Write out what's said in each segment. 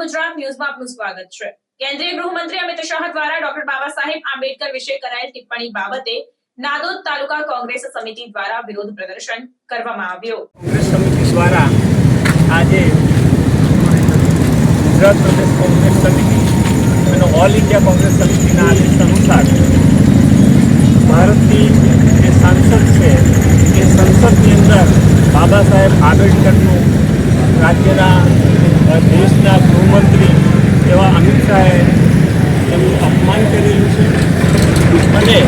ગુજરાત ન્યૂઝમાં આપનું સ્વાગત છે। કેન્દ્રીય ગૃહમંત્રી અમિત શાહ દ્વારા ડોક્ટર બાબા સાહેબ આંબેડકર વિશે કરાયેલ ટિપ્પણી બાબતે નાદોદ તાલુકા કોંગ્રેસ સમિતિ દ્વારા વિરોધ પ્રદર્શન કરવામાં આવ્યો। કોંગ્રેસ સમિતિ દ્વારા આજે ગુજરાત પ્રદેશ કોંગ્રેસ સમિતિ અને ઓલ ઇન્ડિયા કોંગ્રેસ સમિતિના આદેશ અનુસાર ભારતની જે સાંસદ છે એ સંસદની અંદર બાબા સાહેબ આંબેડકરનું રાજ્યના દેશના ગૃહમંત્રી એવા અમિત શાહે એમનું અપમાન કરેલું છે અને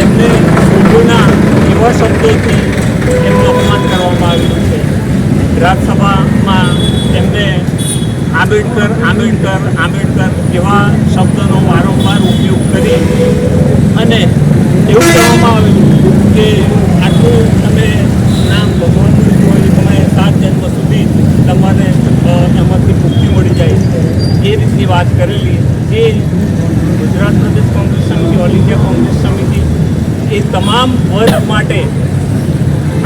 એમને શોધોના એવા શબ્દોથી એમનું અપમાન કરવામાં આવેલું છે। રાજ્યસભામાં એમને આંબેડકર આંબેડકર આંબેડકર એવા શબ્દનો વારંવાર ઉપયોગ કરી અને એવું કહેવામાં આવેલું કે આટલું તમે નામ ભગવાનનું હોય તમે 7 જન્મ સુધી તમારે એમાંથી મુક્તિ મળી જાય એ રીતની વાત કરેલી। જે ગુજરાત પ્રદેશ કોંગ્રેસ સમિતિ ઓલ ઇન્ડિયા કોંગ્રેસ સમિતિ એ તમામ વર્ગ માટે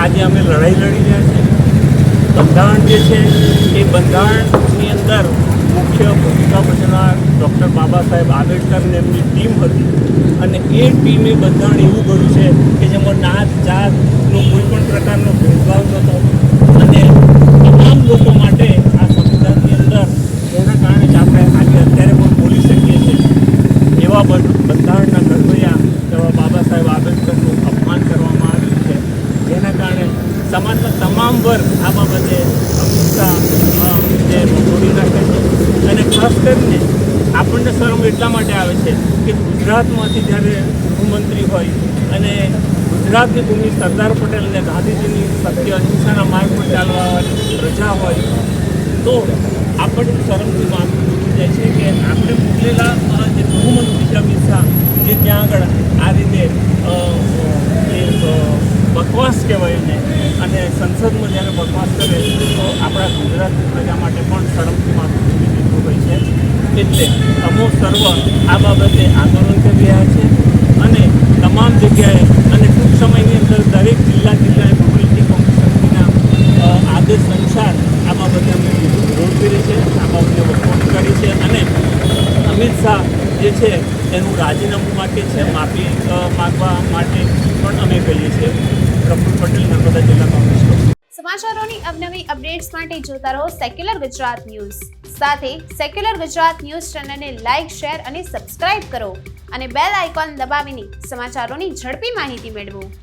આજે અમે લડાઈ લડી રહ્યા છીએ। બંધારણ જે છે એ બંધારણની અંદર મુખ્ય ભૂમિકા ભજવનાર ડૉક્ટર બાબા સાહેબ આંબેડકરની એમની ટીમ હતી અને એ ટીમે બંધારણ એવું કર્યું છે કે જેમાં નાત જાતનો કોઈ પણ પ્રકારનો ભેદભાવ નહોતો અને તમામ લોકો માટે આ સંવિધાનની અંદર જેના કારણે જ આપણે આજે અત્યારે પણ બોલી શકીએ છીએ એવા બંધારણના ઘડવૈયા એવા બાબા સાહેબ આંબેડકરનું અપમાન કરવામાં આવ્યું છે, જેના કારણે સમાજના તમામ વર્ગ આ બાબતે અમિત શાહ જે વખોડી નાખે છે અને ખાસ કરીને આપણને શરમ એટલા માટે આવે છે કે ગુજરાતમાંથી જ્યારે ગૃહમંત્રી હોય અને ગુજરાતની ભૂમિ સરદાર પટેલ અને ગાંધીજીની સત્ય અહિંસાના માર્ગ પર ચાલવાની પ્રજા હોય તો આપણને શરમથી માનવું જાય છે કે આપણે મોકલેલા જે ગૃહમંત્રી અમિત શાહ જે ત્યાં આગળ આ રીતે બકવાસ કહેવાય ને અને સંસદમાં જ્યારે બકવાસ કરે તો આપણા ગુજરાતની પ્રજા માટે પણ શરમથી માથું ચૂકી દીધું હોય છે। એટલે અમો સર્વ આ બાબતે આંદોલન કરી રહ્યા છે અને તમામ જગ્યાએ અને ટૂંક સમયની અંદર દરેક જિલ્લાએ પોલિટિકલ કોંગ્રેસ સમિતિના આદેશ અનુસાર આ બાબતે અમે વિરોધ કરીએ છીએ, આ બાબતે વખોડ કરી છે અને અમિત શાહ જે છે એનું રાજીનામું માટે છે, માફી માગવા માટે પણ અમે કહીએ છીએ। પ્રફુલ પટેલ, નર્મદા જિલ્લા કોંગ્રેસ સમિતિ। સમાચારોની અવનવી અપડેટ્સ માટે જોતા રહો સેક્યુલર ગુજરાત ન્યૂઝ। સાથે સેક્યુલર ગુજરાત ન્યૂઝ ચેનલને લાઇક, શેર અને સબસ્ક્રાઇબ કરો અને બેલ આઇકોન દબાવીને સમાચારોની ઝડપી માહિતી મેળવો।